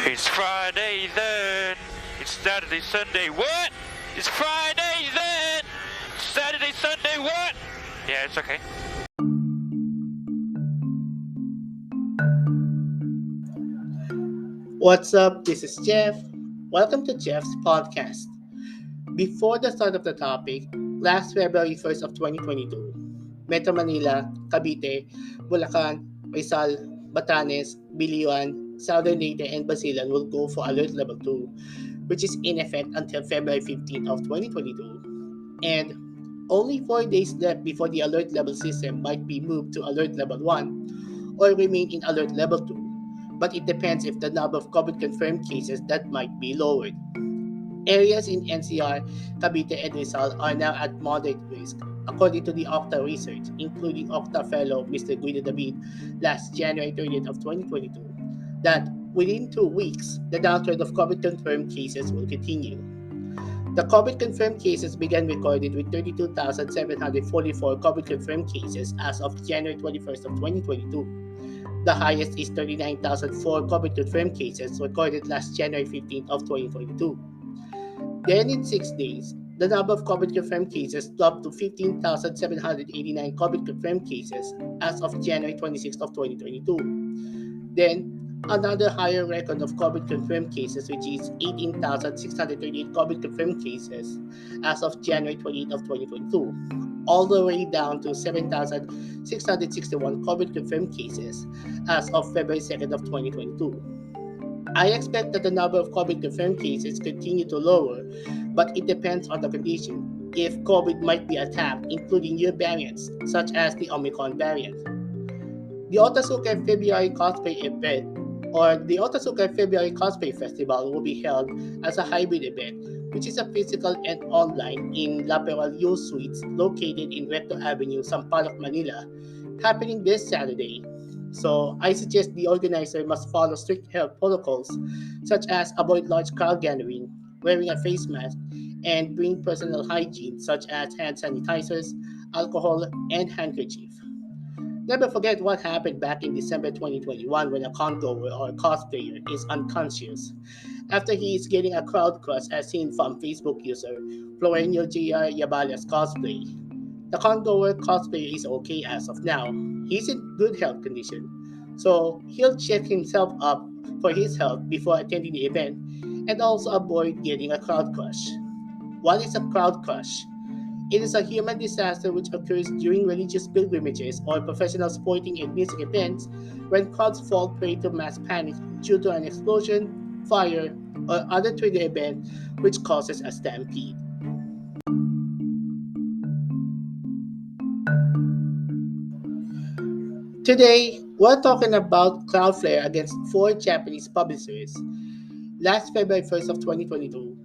It's Friday then. It's Saturday, Sunday. What? It's Friday then. Saturday, Sunday. What? Yeah, it's okay. What's up? This is Jeff. Welcome to Jeff's podcast. Before the start of the topic, last February 1st of 2022, Metro Manila, Cavite, Bulacan, Rizal, Batanes, Biliuan, Southern Leyte, and Basilan will go for Alert Level 2, which is in effect until February 15th of 2022. And only 4 days left before the Alert Level system might be moved to Alert Level 1 or remain in Alert Level 2, but it depends if the number of COVID confirmed cases that might be lowered. Areas in NCR, Cavite, and Rizal are now at moderate risk, according to the Octa research, including Octa fellow Mr. Guido David last January 30th of 2022, that within 2 weeks, the downtrend of COVID confirmed cases will continue. The COVID confirmed cases began recorded with 32,744 COVID confirmed cases as of January 21st of 2022. The highest is 39,004 COVID confirmed cases recorded last January 15th of 2022. Then in 6 days, the number of COVID confirmed cases dropped to 15,789 COVID confirmed cases as of January 26th of 2022. Then another higher record of COVID confirmed cases, which is 18,638 COVID confirmed cases as of January 28th of 2022, all the way down to 7,661 COVID confirmed cases as of February 2nd of 2022. I expect that the number of COVID confirmed cases continue to lower, but it depends on the condition. If COVID might be attacked, including new variants, such as the Omicron variant. The Otazuka February Cosplay event, or the Otazuka February Cosplay Festival, will be held as a hybrid event, which is a physical and online in La Peralio Suites located in Recto Avenue, Sampaloc, Manila, happening this Saturday. So I suggest the organizer must follow strict health protocols, such as avoid large crowd gathering, wearing a face mask, and bring personal hygiene, such as hand sanitizers, alcohol, and handkerchief. Never forget what happened back in December 2021 when a congoer or cosplayer is unconscious after he is getting a crowd crush as seen from Facebook user Florenio J.R. Yabala's cosplay. The congoer cosplayer is okay as of now. He's in good health condition, so he'll check himself up for his health before attending the event and also avoid getting a crowd crush. What is a crowd crush? It is a human disaster which occurs during religious pilgrimages or professional sporting and music events when crowds fall prey to mass panic due to an explosion, fire, or other trigger event which causes a stampede. Today, we're talking about Cloudflare against 4 Japanese publishers. Last February 1st of 2022,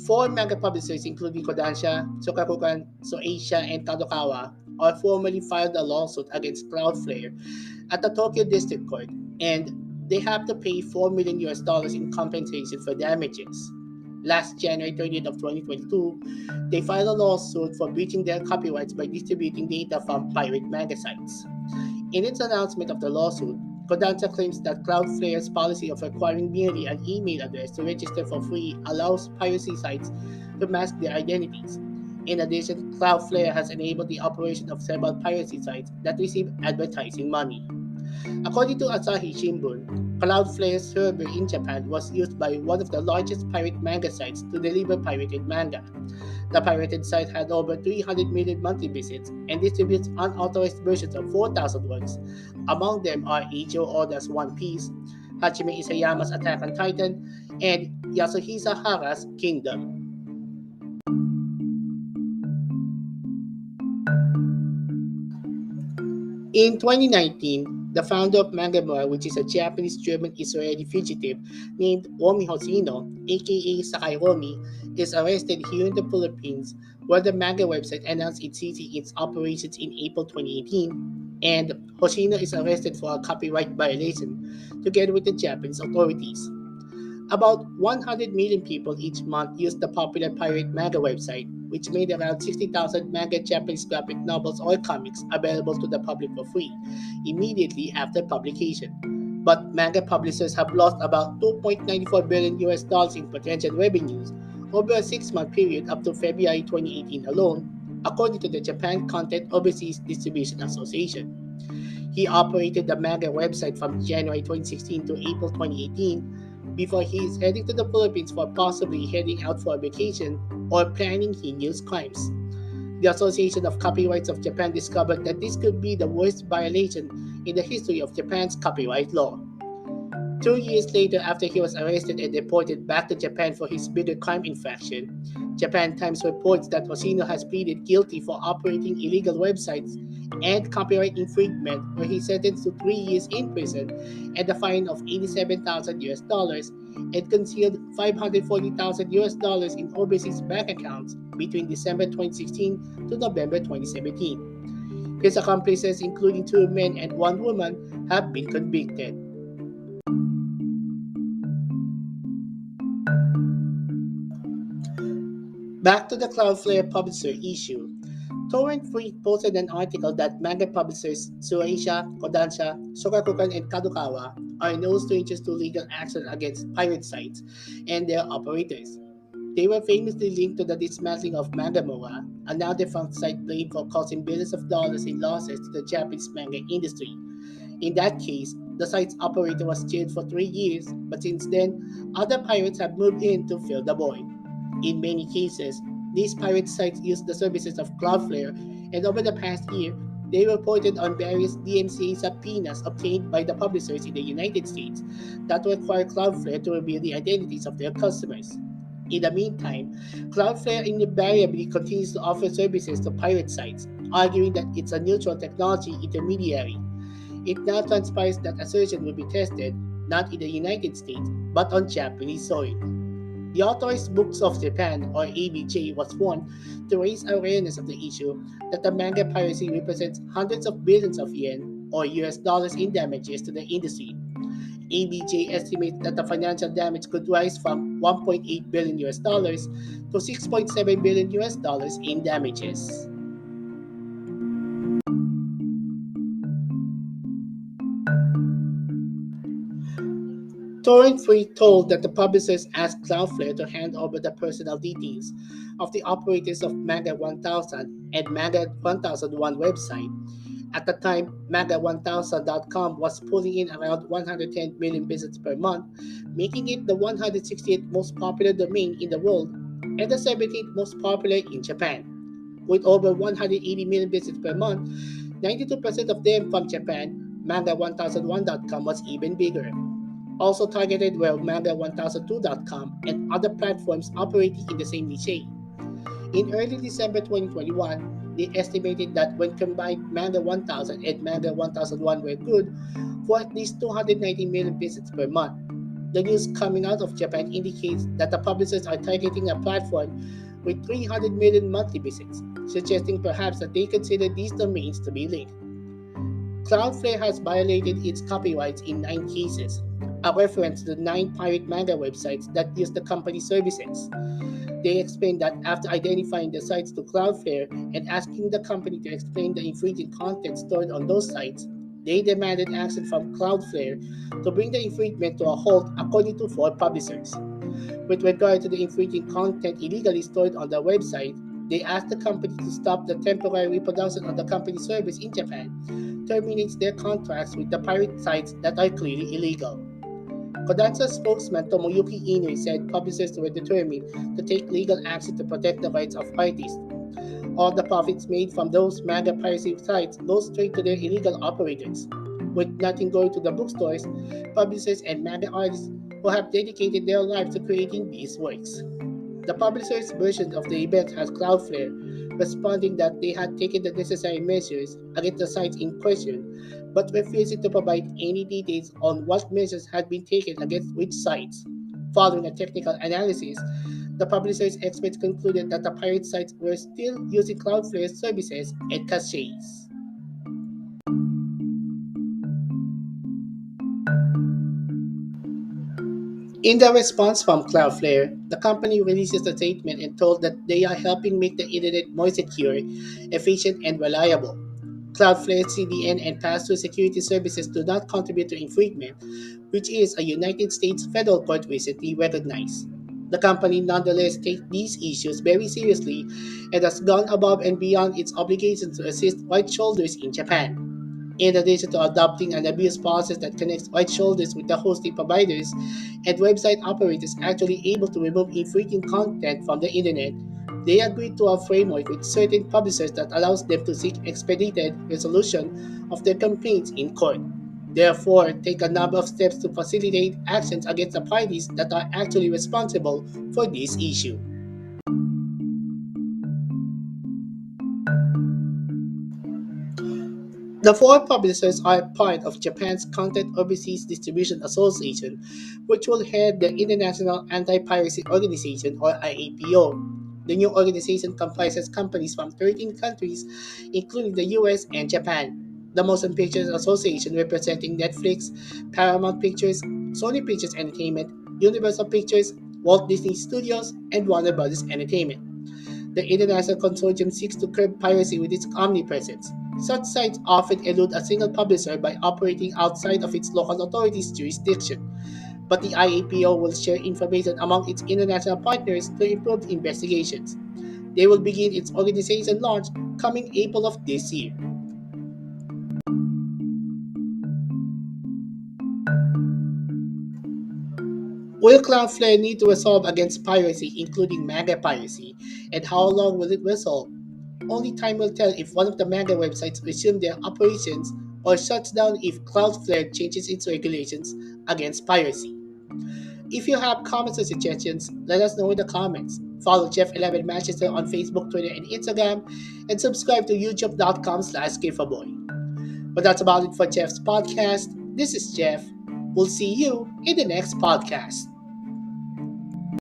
4 manga publishers including Kodansha, Shogakukan, Shueisha, and Kadokawa all formally filed a lawsuit against Cloudflare at the Tokyo District Court, and they have to pay $4 million in compensation for damages. Last January 30th of 2022, they filed a lawsuit for breaching their copyrights by distributing data from pirate manga sites. In its announcement of the lawsuit, Kodansha claims that Cloudflare's policy of requiring merely an email address to register for free allows piracy sites to mask their identities. In addition, Cloudflare has enabled the operation of several piracy sites that receive advertising money. According to Asahi Shimbun, Cloudflare's server in Japan was used by one of the largest pirate manga sites to deliver pirated manga. The pirated site had over 300 million monthly visits and distributes unauthorized versions of 4,000 works. Among them are Eiichiro Oda's One Piece, Hajime Isayama's Attack on Titan, and Yasuhisa Hara's Kingdom. In 2019, the founder of Manga, which is a Japanese-German-Israeli fugitive named Romi Hoshino, aka Sakai Romi, is arrested here in the Philippines, where the Manga website announced it's ceasing its operations in April 2018, and Hoshino is arrested for a copyright violation, together with the Japanese authorities. About 100 million people each month use the popular pirate manga website, which made around 60,000 manga Japanese graphic novels or comics available to the public for free immediately after publication. but manga publishers have lost about 2.94 billion US dollars in potential revenues over a 6-month period up to February 2018 alone, according to the Japan Content Overseas Distribution Association. He operated the manga website from January 2016 to April 2018 before he is heading to the Philippines for possibly heading out for a vacation or planning heinous crimes. The Association of Copyrights of Japan discovered that this could be the worst violation in the history of Japan's copyright law. 2 years later, after he was arrested and deported back to Japan for his bigger crime infraction, Japan Times reports that Hoshino has pleaded guilty for operating illegal websites and copyright infringement, where he sentenced to 3 years in prison and a fine of 87,000 US dollars and concealed 540,000 US dollars in overseas bank accounts between December 2016 to November 2017. His accomplices, including 2 men and 1 woman, have been convicted. Back to the Cloudflare publisher issue. Torrent Free posted an article that manga publishers Shueisha, Kodansha, Shogakukan, and Kadokawa are no strangers to legal action against pirate sites and their operators. They were famously linked to the dismantling of Manga, a now defunct site blamed for causing billions of dollars in losses to the Japanese manga industry. In that case, the site's operator was jailed for 3 years, but since then, other pirates have moved in to fill the void. In many cases, these pirate sites use the services of Cloudflare, and over the past year, they reported on various DMCA subpoenas obtained by the publishers in the United States that require Cloudflare to reveal the identities of their customers. In the meantime, Cloudflare invariably continues to offer services to pirate sites, arguing that it's a neutral technology intermediary. It now transpires that assertion will be tested not in the United States but on Japanese soil. The Authorized Books of Japan, or ABJ, was formed to raise awareness of the issue that the manga piracy represents hundreds of billions of yen, or US dollars, in damages to the industry. ABJ estimates that the financial damage could rise from 1.8 billion US dollars to 6.7 billion US dollars in damages. Torrent Free told that the publishers asked Cloudflare to hand over the personal details of the operators of Manga 1000 and Manga 1001 website. At the time, Manga1000.com was pulling in around 110 million visits per month, making it the 168th most popular domain in the world and the 17th most popular in Japan. With over 180 million visits per month, 92% of them from Japan, Manga1001.com was even bigger. Also targeted were Manga1002.com and other platforms operating in the same niche. In early December 2021, they estimated that when combined, Manga 1000 and Manga 1001 were good for at least 290 million visits per month. The news coming out of Japan indicates that the publishers are targeting a platform with 300 million monthly visits, suggesting perhaps that they consider these domains to be linked. Cloudflare has violated its copyrights in 9 cases, a reference to the 9 pirate manga websites that use the company's services. They explained that after identifying the sites to Cloudflare and asking the company to explain the infringing content stored on those sites, they demanded action from Cloudflare to bring the infringement to a halt, according to 4 publishers. With regard to the infringing content illegally stored on the website, they asked the company to stop the temporary reproduction of the company's service in Japan, terminates their contracts with the pirate sites that are clearly illegal. Kodansha spokesman Tomoyuki Inoue said publishers were determined to take legal action to protect the rights of artists. All the profits made from those manga piracy sites go straight to their illegal operators, with nothing going to the bookstores, publishers, and manga artists who have dedicated their lives to creating these works. The publisher's version of the event has Cloudflare responding that they had taken the necessary measures against the sites in question, but refusing to provide any details on what measures had been taken against which sites. Following a technical analysis, the publisher's experts concluded that the pirate sites were still using Cloudflare's services and caches. In the response from Cloudflare, the company releases a statement and told that they are helping make the internet more secure, efficient, and reliable. Cloudflare CDN and pass-through security services do not contribute to infringement, which is a United States federal court recently recognized. The company nonetheless takes these issues very seriously and has gone above and beyond its obligations to assist white shoulders in Japan. In addition to adopting an abuse process that connects white shoulders with the hosting providers and website operators actually able to remove infringing content from the internet, they agreed to a framework with certain publishers that allows them to seek expedited resolution of their complaints in court. Therefore, take a number of steps to facilitate actions against the parties that are actually responsible for this issue. The four publishers are part of Japan's Content Overseas Distribution Association, which will head the International Anti-Piracy Organization or IAPO. The new organization comprises companies from 13 countries, including the US and Japan. The Motion Pictures Association representing Netflix, Paramount Pictures, Sony Pictures Entertainment, Universal Pictures, Walt Disney Studios, and Warner Bros. Entertainment. The international consortium seeks to curb piracy with its omnipresence. Such sites often elude a single publisher by operating outside of its local authority's jurisdiction, but the IAPO will share information among its international partners to improve investigations. They will begin its organization launch coming April of this year. Will Cloudflare need to resolve against piracy, including manga piracy, and how long will it resolve? Only time will tell if one of the manga websites resume their operations or shuts down if Cloudflare changes its regulations against piracy. If you have comments or suggestions, let us know in the comments. Follow Jeff11 Manchester on Facebook, Twitter, and Instagram, and subscribe to youtube.com/giveaway. But that's about it for Jeff's podcast. This is Jeff. We'll see you in the next podcast.